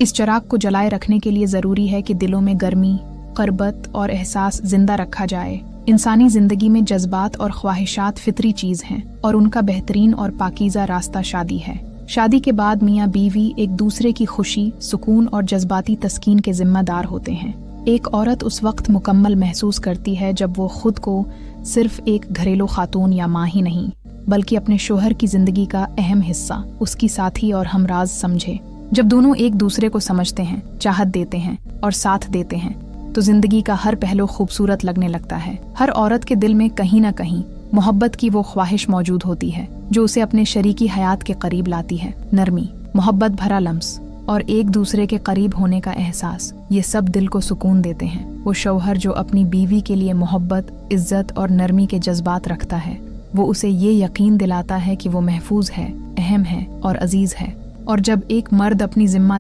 इस चिराग को जलाए रखने के लिए ज़रूरी है कि दिलों में गर्मी, क़रबत और एहसास जिंदा रखा जाए। इंसानी ज़िंदगी में जज्बात और ख्वाहिशात फितरी चीज़ हैं और उनका बेहतरीन और पाकीज़ा रास्ता शादी है। शादी के बाद मियाँ बीवी एक दूसरे की खुशी, सुकून और जज्बाती तस्कीन के जिम्मेदार होते हैं। एक औरत उस वक्त मुकम्मल महसूस करती है जब वो खुद को सिर्फ एक घरेलू खातून या माँ ही नहीं, बल्कि अपने शोहर की ज़िंदगी का अहम हिस्सा, उसकी साथी और हमराज समझे। जब दोनों एक दूसरे को समझते हैं, चाहत देते हैं और साथ देते हैं, तो ज़िंदगी का हर पहलू खूबसूरत लगने लगता है। हर औरत के दिल में कहीं ना कहीं मोहब्बत की वो ख्वाहिश मौजूद होती है जो उसे अपने शरीकी हयात के करीब लाती है। नरमी, मोहब्बत भरा लम्स और एक दूसरे के करीब होने का एहसास, ये सब दिल को सुकून देते हैं। वो शौहर जो अपनी बीवी के लिए मोहब्बत, इज्जत और नरमी के जज्बात रखता है, वो उसे ये यकीन दिलाता है कि वो महफूज है, अहम है और अजीज है। और जब एक मर्द अपनी जिम्मा